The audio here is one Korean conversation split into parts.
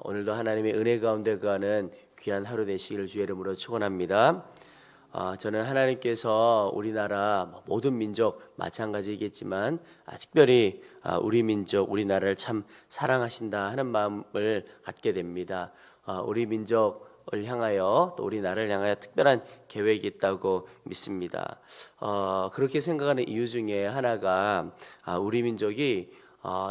오늘도 하나님의 은혜 가운데 거하는 귀한 하루 되시기를 주의 이름으로 축원합니다. 저는 하나님께서 우리나라 모든 민족 마찬가지겠지만 특별히 우리 민족, 우리나라를 참 사랑하신다 하는 마음을 갖게 됩니다. 우리 민족을 향하여 또 우리나라를 향하여 특별한 계획이 있다고 믿습니다. 그렇게 생각하는 이유 중에 하나가 우리 민족이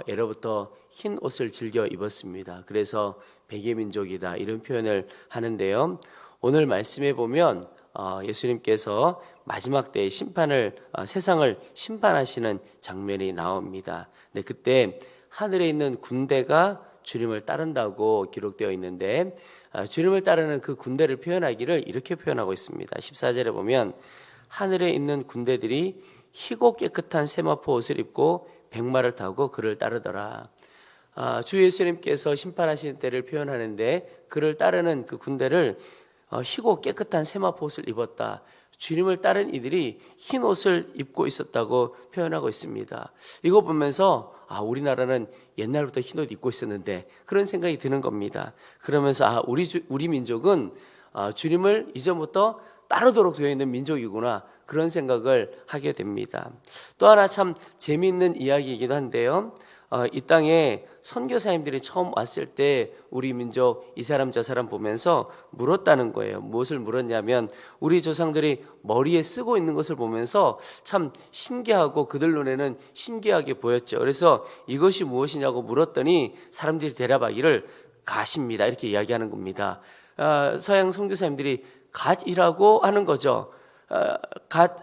예로부터 흰 옷을 즐겨 입었습니다. 그래서 백의 민족이다 이런 표현을 하는데요. 오늘 말씀에 보면 예수님께서 마지막 때의 심판을 세상을 심판하시는 장면이 나옵니다. 근데 그때 하늘에 있는 군대가 주님을 따른다고 기록되어 있는데 주님을 따르는 그 군대를 표현하기를 이렇게 표현하고 있습니다. 14절에 보면 하늘에 있는 군대들이 희고 깨끗한 세마포 옷을 입고 백마를 타고 그를 따르더라. 주 예수님께서 심판하시는 때를 표현하는데 그를 따르는 그 군대를 희고 깨끗한 세마포 옷을 입었다. 주님을 따른 이들이 흰 옷을 입고 있었다고 표현하고 있습니다. 이거 보면서 우리나라는 옛날부터 흰 옷 입고 있었는데 그런 생각이 드는 겁니다. 그러면서 우리 민족은 주님을 이전부터 따르도록 되어 있는 민족이구나 그런 생각을 하게 됩니다. 또 하나 참 재미있는 이야기이기도 한데요. 이 땅에 선교사님들이 처음 왔을 때 우리 민족 이 사람 저 사람 보면서 물었다는 거예요. 무엇을 물었냐면 우리 조상들이 머리에 쓰고 있는 것을 보면서 참 신기하고 그들 눈에는 신기하게 보였죠. 그래서 이것이 무엇이냐고 물었더니 사람들이 대답하기를 갓입니다 이렇게 이야기하는 겁니다. 서양 선교사님들이 갓이라고 하는 거죠.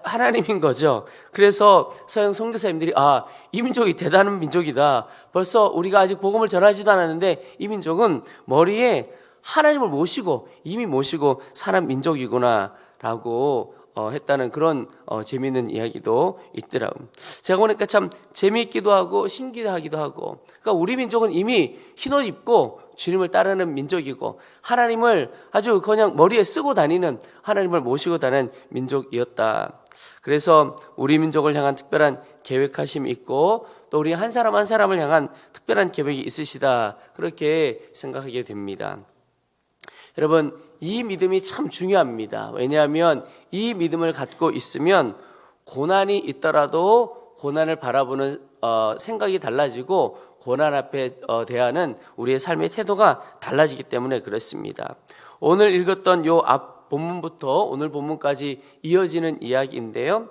하나님인 거죠. 그래서 서양 선교사님들이 이 민족이 대단한 민족이다. 벌써 우리가 아직 복음을 전하지도 않았는데 이 민족은 머리에 하나님을 모시고 이미 모시고 사는 민족이구나 라고 했다는 그런 재미있는 이야기도 있더라고요. 제가 보니까 참 재미있기도 하고 신기하기도 하고, 그러니까 우리 민족은 이미 흰옷 입고 주님을 따르는 민족이고 하나님을 아주 그냥 머리에 쓰고 다니는, 하나님을 모시고 다니는 민족이었다. 그래서 우리 민족을 향한 특별한 계획하심이 있고 또 우리 한 사람 한 사람을 향한 특별한 계획이 있으시다 그렇게 생각하게 됩니다. 여러분, 이 믿음이 참 중요합니다. 왜냐하면 이 믿음을 갖고 있으면 고난이 있더라도 고난을 바라보는 생각이 달라지고 고난 앞에 대하는 우리의 삶의 태도가 달라지기 때문에 그렇습니다. 오늘 읽었던 요 앞 본문부터 오늘 본문까지 이어지는 이야기인데요.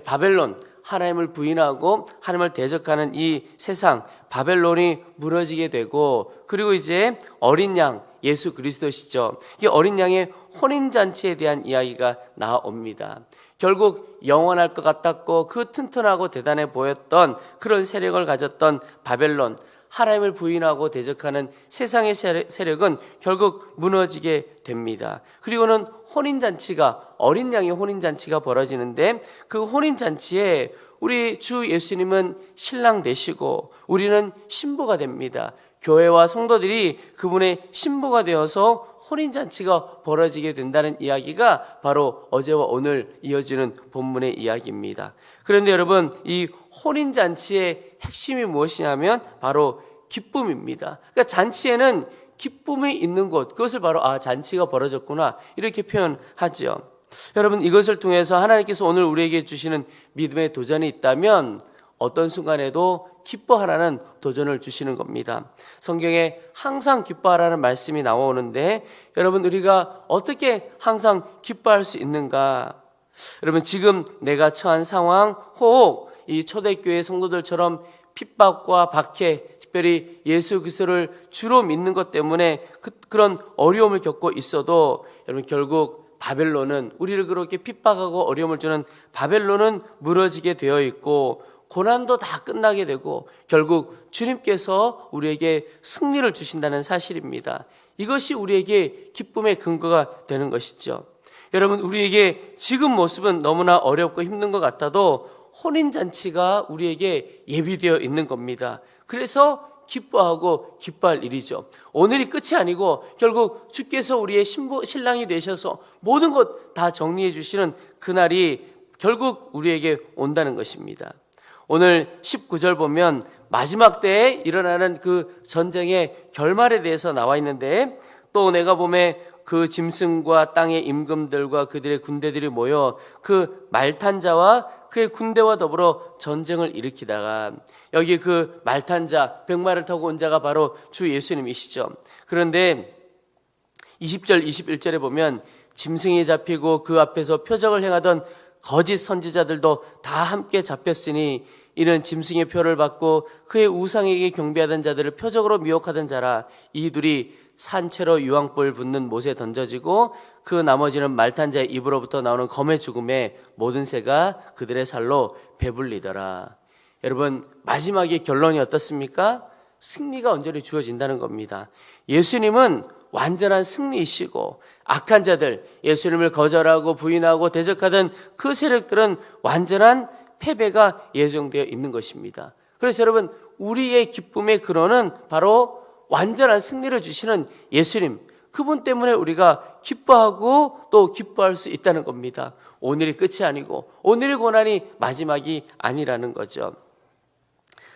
바벨론, 하나님을 부인하고 하나님을 대적하는 이 세상 바벨론이 무너지게 되고, 그리고 이제 어린 양 예수 그리스도시죠. 이 어린 양의 혼인잔치에 대한 이야기가 나옵니다. 결국 영원할 것 같았고 그 튼튼하고 대단해 보였던 그런 세력을 가졌던 바벨론, 하나님을 부인하고 대적하는 세상의 세력은 결국 무너지게 됩니다. 그리고는 혼인잔치가, 어린 양의 혼인잔치가 벌어지는데 그 혼인잔치에 우리 주 예수님은 신랑 되시고 우리는 신부가 됩니다. 교회와 성도들이 그분의 신부가 되어서 혼인잔치가 벌어지게 된다는 이야기가 바로 어제와 오늘 이어지는 본문의 이야기입니다. 그런데 여러분, 이 혼인잔치의 핵심이 무엇이냐면 바로 기쁨입니다. 그러니까 잔치에는 기쁨이 있는 곳, 그것을 바로 잔치가 벌어졌구나 이렇게 표현하죠. 여러분, 이것을 통해서 하나님께서 오늘 우리에게 주시는 믿음의 도전이 있다면 어떤 순간에도 기뻐하라는 도전을 주시는 겁니다. 성경에 항상 기뻐하라는 말씀이 나오는데 여러분, 우리가 어떻게 항상 기뻐할 수 있는가? 여러분, 지금 내가 처한 상황, 혹 이 초대교회 성도들처럼 핍박과 박해, 특별히 예수 그리스도를 주로 믿는 것 때문에 그런 어려움을 겪고 있어도 여러분, 결국 바벨론은, 우리를 그렇게 핍박하고 어려움을 주는 바벨론은 무너지게 되어 있고 고난도 다 끝나게 되고 결국 주님께서 우리에게 승리를 주신다는 사실입니다. 이것이 우리에게 기쁨의 근거가 되는 것이죠. 여러분, 우리에게 지금 모습은 너무나 어렵고 힘든 것 같아도 혼인잔치가 우리에게 예비되어 있는 겁니다. 그래서 기뻐하고 기뻐할 일이죠. 오늘이 끝이 아니고 결국 주께서 우리의 신랑이 되셔서 모든 것 다 정리해 주시는 그날이 결국 우리에게 온다는 것입니다. 오늘 19절 보면 마지막 때에 일어나는 그 전쟁의 결말에 대해서 나와 있는데, 또 내가 보면 그 짐승과 땅의 임금들과 그들의 군대들이 모여 그 말탄 자와 그의 군대와 더불어 전쟁을 일으키다가, 여기 그 말탄 자, 백마를 타고 온 자가 바로 주 예수님이시죠. 그런데 20절 21절에 보면 짐승이 잡히고 그 앞에서 표적을 행하던 거짓 선지자들도 다 함께 잡혔으니 이는 짐승의 표를 받고 그의 우상에게 경배하던 자들을 표적으로 미혹하던 자라. 이 둘이 산채로 유황불 붙는 못에 던져지고 그 나머지는 말탄 자의 입으로부터 나오는 검의 죽음에 모든 새가 그들의 살로 배불리더라. 여러분, 마지막의 결론이 어떻습니까? 승리가 온전히 주어진다는 겁니다. 예수님은 완전한 승리이시고, 악한 자들, 예수님을 거절하고 부인하고 대적하던 그 세력들은 완전한 패배가 예정되어 있는 것입니다. 그래서 여러분, 우리의 기쁨의 근원은 바로 완전한 승리를 주시는 예수님, 그분 때문에 우리가 기뻐하고 또 기뻐할 수 있다는 겁니다. 오늘이 끝이 아니고 오늘의 고난이 마지막이 아니라는 거죠.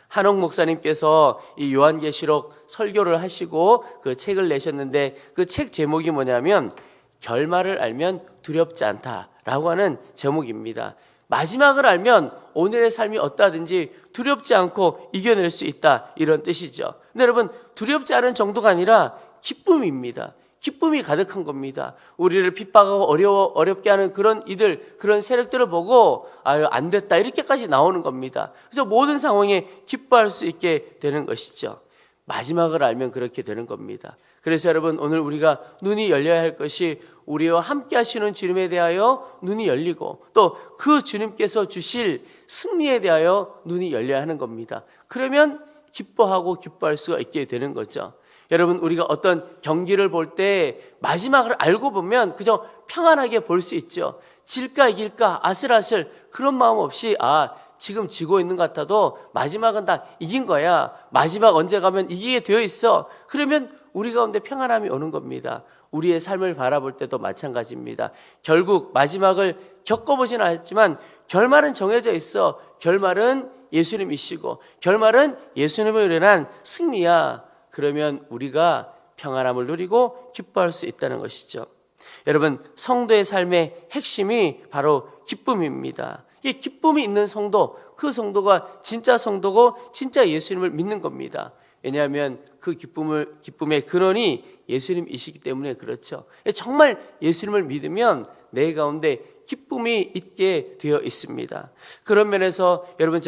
한옥 목사님께서 이 요한계시록 설교를 하시고 그 책을 내셨는데, 그 책 제목이 뭐냐면 결말을 알면 두렵지 않다라고 하는 제목입니다. 마지막을 알면 오늘의 삶이 어떠하든지 두렵지 않고 이겨낼 수 있다, 이런 뜻이죠. 근데 여러분, 두렵지 않은 정도가 아니라 기쁨입니다. 기쁨이 가득한 겁니다. 우리를 핍박하고 어렵게 하는 그런 그런 세력들을 보고 아유, 안 됐다, 이렇게까지 나오는 겁니다. 그래서 모든 상황에 기뻐할 수 있게 되는 것이죠. 마지막을 알면 그렇게 되는 겁니다. 그래서 여러분, 오늘 우리가 눈이 열려야 할 것이 우리와 함께 하시는 주님에 대하여 눈이 열리고, 또 그 주님께서 주실 승리에 대하여 눈이 열려야 하는 겁니다. 그러면 기뻐하고 기뻐할 수가 있게 되는 거죠. 여러분, 우리가 어떤 경기를 볼 때 마지막을 알고 보면 그저 평안하게 볼 수 있죠. 질까 이길까 아슬아슬 그런 마음 없이, 지금 지고 있는 것 같아도 마지막은 다 이긴 거야, 마지막 언제 가면 이기게 되어 있어, 그러면 우리 가운데 평안함이 오는 겁니다. 우리의 삶을 바라볼 때도 마찬가지입니다. 결국 마지막을 겪어보지는 않았지만 결말은 정해져 있어. 결말은 예수님이시고 결말은 예수님으로 인한 승리야. 그러면 우리가 평안함을 누리고 기뻐할 수 있다는 것이죠. 여러분, 성도의 삶의 핵심이 바로 기쁨입니다. 이 기쁨이 있는 성도, 그 성도가 진짜 성도고 진짜 예수님을 믿는 겁니다. 왜냐하면 그 기쁨의 근원이 예수님이시기 때문에 그렇죠. 정말 예수님을 믿으면 내 가운데 기쁨이 있게 되어 있습니다. 그런 면에서 여러분,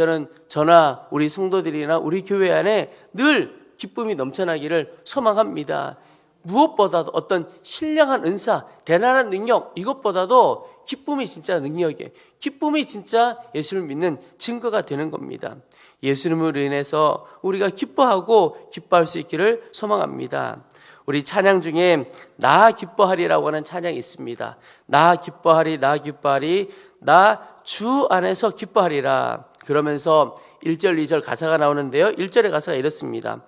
저나 우리 성도들이나 우리 교회 안에 늘 기쁨이 넘쳐나기를 소망합니다. 무엇보다도 어떤 신령한 은사, 대단한 능력, 이것보다도 기쁨이 진짜 능력이에요. 기쁨이 진짜 예수를 믿는 증거가 되는 겁니다. 예수님으로 인해서 우리가 기뻐하고 기뻐할 수 있기를 소망합니다. 우리 찬양 중에 나 기뻐하리라고 하는 찬양이 있습니다. 나 기뻐하리, 나 기뻐하리, 나 주 안에서 기뻐하리라. 그러면서 1절 2절 가사가 나오는데요, 1절의 가사가 이렇습니다.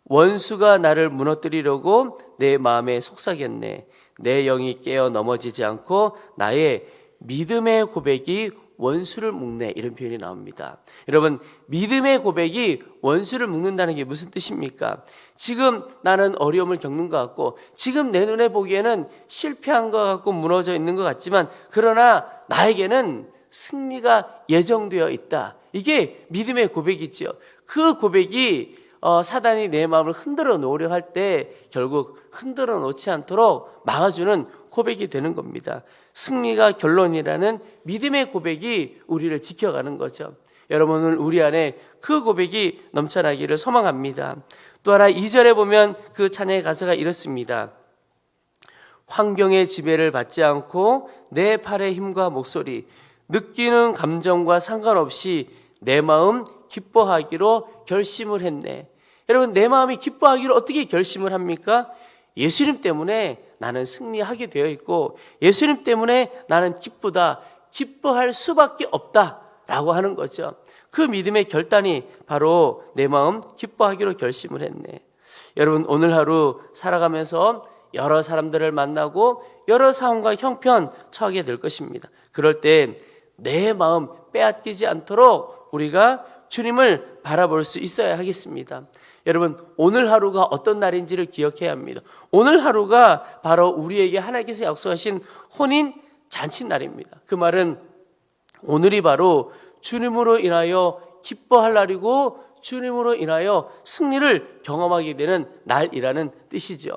원수가 나를 무너뜨리려고 내 마음에 속삭였네. 내 영이 깨어 넘어지지 않고 나의 믿음의 고백이 원수를 묶네. 이런 표현이 나옵니다. 여러분, 믿음의 고백이 원수를 묶는다는 게 무슨 뜻입니까? 지금 나는 어려움을 겪는 것 같고, 지금 내 눈에 보기에는 실패한 것 같고 무너져 있는 것 같지만, 그러나 나에게는 승리가 예정되어 있다. 이게 믿음의 고백이지요. 그 고백이 사단이 내 마음을 흔들어 놓으려 할 때 결국 흔들어 놓지 않도록 막아주는 고백이 되는 겁니다. 승리가 결론이라는 믿음의 고백이 우리를 지켜가는 거죠. 여러분은 우리 안에 그 고백이 넘쳐나기를 소망합니다. 또 하나 2절에 보면 그 찬양의 가사가 이렇습니다. 환경의 지배를 받지 않고 내 팔의 힘과 목소리, 느끼는 감정과 상관없이 내 마음 기뻐하기로 결심을 했네. 여러분, 내 마음이 기뻐하기로 어떻게 결심을 합니까? 예수님 때문에 나는 승리하게 되어 있고, 예수님 때문에 나는 기쁘다, 기뻐할 수밖에 없다라고 하는 거죠. 그 믿음의 결단이 바로 내 마음 기뻐하기로 결심을 했네. 여러분, 오늘 하루 살아가면서 여러 사람들을 만나고 여러 상황과 형편 처하게 될 것입니다. 그럴 때 내 마음 빼앗기지 않도록 우리가 주님을 바라볼 수 있어야 하겠습니다. 여러분, 오늘 하루가 어떤 날인지를 기억해야 합니다. 오늘 하루가 바로 우리에게 하나님께서 약속하신 혼인 잔치날입니다. 그 말은 오늘이 바로 주님으로 인하여 기뻐할 날이고 주님으로 인하여 승리를 경험하게 되는 날이라는 뜻이죠.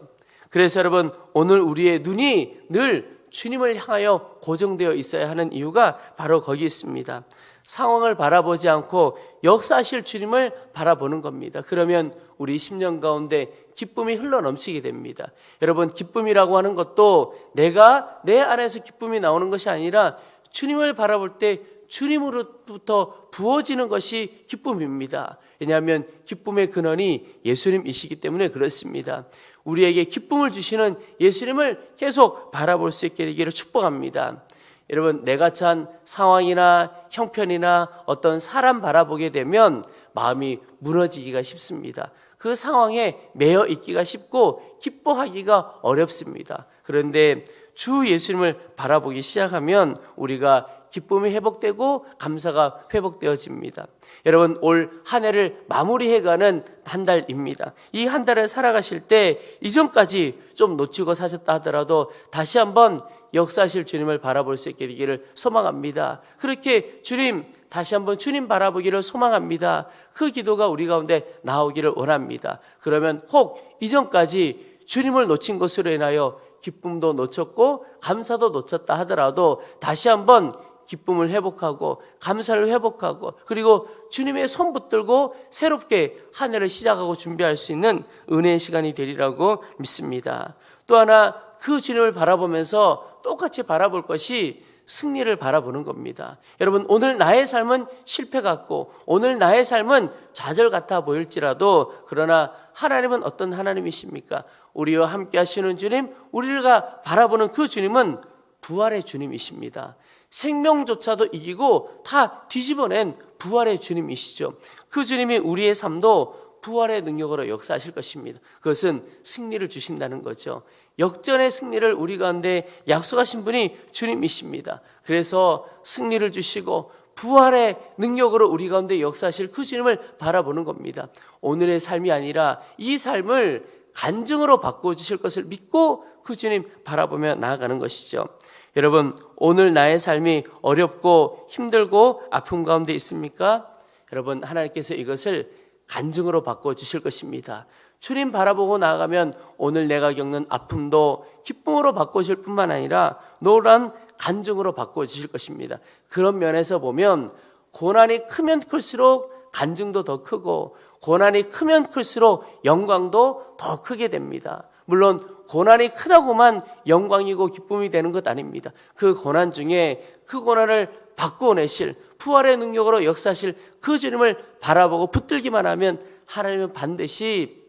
그래서 여러분, 오늘 우리의 눈이 늘 주님을 향하여 고정되어 있어야 하는 이유가 바로 거기 있습니다. 상황을 바라보지 않고 역사하실 주님을 바라보는 겁니다. 그러면 우리 심령 가운데 기쁨이 흘러넘치게 됩니다. 여러분, 기쁨이라고 하는 것도 내가 내 안에서 기쁨이 나오는 것이 아니라 주님을 바라볼 때 주님으로부터 부어지는 것이 기쁨입니다. 왜냐하면 기쁨의 근원이 예수님이시기 때문에 그렇습니다. 우리에게 기쁨을 주시는 예수님을 계속 바라볼 수 있게 되기를 축복합니다. 여러분, 내가 처한 상황이나 형편이나 어떤 사람 바라보게 되면 마음이 무너지기가 쉽습니다. 그 상황에 매여 있기가 쉽고 기뻐하기가 어렵습니다. 그런데 주 예수님을 바라보기 시작하면 우리가 기쁨이 회복되고 감사가 회복되어집니다. 여러분, 올 한 해를 마무리해가는 한 달입니다. 이 한 달을 살아가실 때 이전까지 좀 놓치고 사셨다 하더라도 다시 한번 역사하실 주님을 바라볼 수 있게 되기를 소망합니다. 그렇게 주님, 다시 한번 주님 바라보기를 소망합니다. 그 기도가 우리 가운데 나오기를 원합니다. 그러면 혹 이전까지 주님을 놓친 것으로 인하여 기쁨도 놓쳤고 감사도 놓쳤다 하더라도 다시 한번 기쁨을 회복하고 감사를 회복하고 그리고 주님의 손 붙들고 새롭게 한 해를 시작하고 준비할 수 있는 은혜의 시간이 되리라고 믿습니다. 또 하나, 그 주님을 바라보면서 똑같이 바라볼 것이 승리를 바라보는 겁니다. 여러분, 오늘 나의 삶은 실패 같고 오늘 나의 삶은 좌절 같아 보일지라도 그러나 하나님은 어떤 하나님이십니까? 우리와 함께 하시는 주님, 우리가 바라보는 그 주님은 부활의 주님이십니다. 생명조차도 이기고 다 뒤집어낸 부활의 주님이시죠. 그 주님이 우리의 삶도 부활의 능력으로 역사하실 것입니다. 그것은 승리를 주신다는 거죠. 역전의 승리를 우리 가운데 약속하신 분이 주님이십니다. 그래서 승리를 주시고 부활의 능력으로 우리 가운데 역사하실 그 주님을 바라보는 겁니다. 오늘의 삶이 아니라 이 삶을 간증으로 바꿔주실 것을 믿고 그 주님 바라보며 나아가는 것이죠. 여러분, 오늘 나의 삶이 어렵고 힘들고 아픔 가운데 있습니까? 여러분, 하나님께서 이것을 간증으로 바꿔주실 것입니다. 주님 바라보고 나아가면 오늘 내가 겪는 아픔도 기쁨으로 바꿔주실 뿐만 아니라 노란 간증으로 바꿔주실 것입니다. 그런 면에서 보면 고난이 크면 클수록 간증도 더 크고 고난이 크면 클수록 영광도 더 크게 됩니다. 물론 고난이 크다고만 영광이고 기쁨이 되는 것 아닙니다. 그 고난 중에 그 고난을 바꿔내실 부활의 능력으로 역사하실 그 주님을 바라보고 붙들기만 하면 하나님은 반드시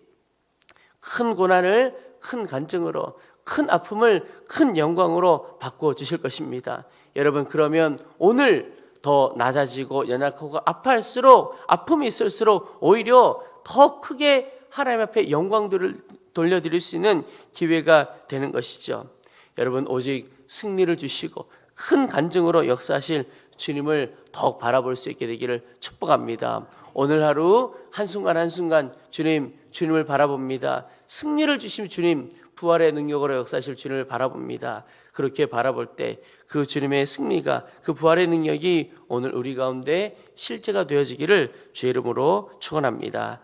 큰 고난을 큰 간증으로, 큰 아픔을 큰 영광으로 바꿔주실 것입니다. 여러분, 그러면 오늘 더 낮아지고 연약하고 아파할수록, 아픔이 있을수록 오히려 더 크게 하나님 앞에 영광들을 돌려드릴 수 있는 기회가 되는 것이죠. 여러분, 오직 승리를 주시고 큰 간증으로 역사하실 주님을 더욱 바라볼 수 있게 되기를 축복합니다. 오늘 하루 한순간 한순간 주님을 바라봅니다. 승리를 주신 주님, 부활의 능력으로 역사하실 주님을 바라봅니다. 그렇게 바라볼 때 그 주님의 승리가, 그 부활의 능력이 오늘 우리 가운데 실제가 되어지기를 주의 이름으로 축원합니다.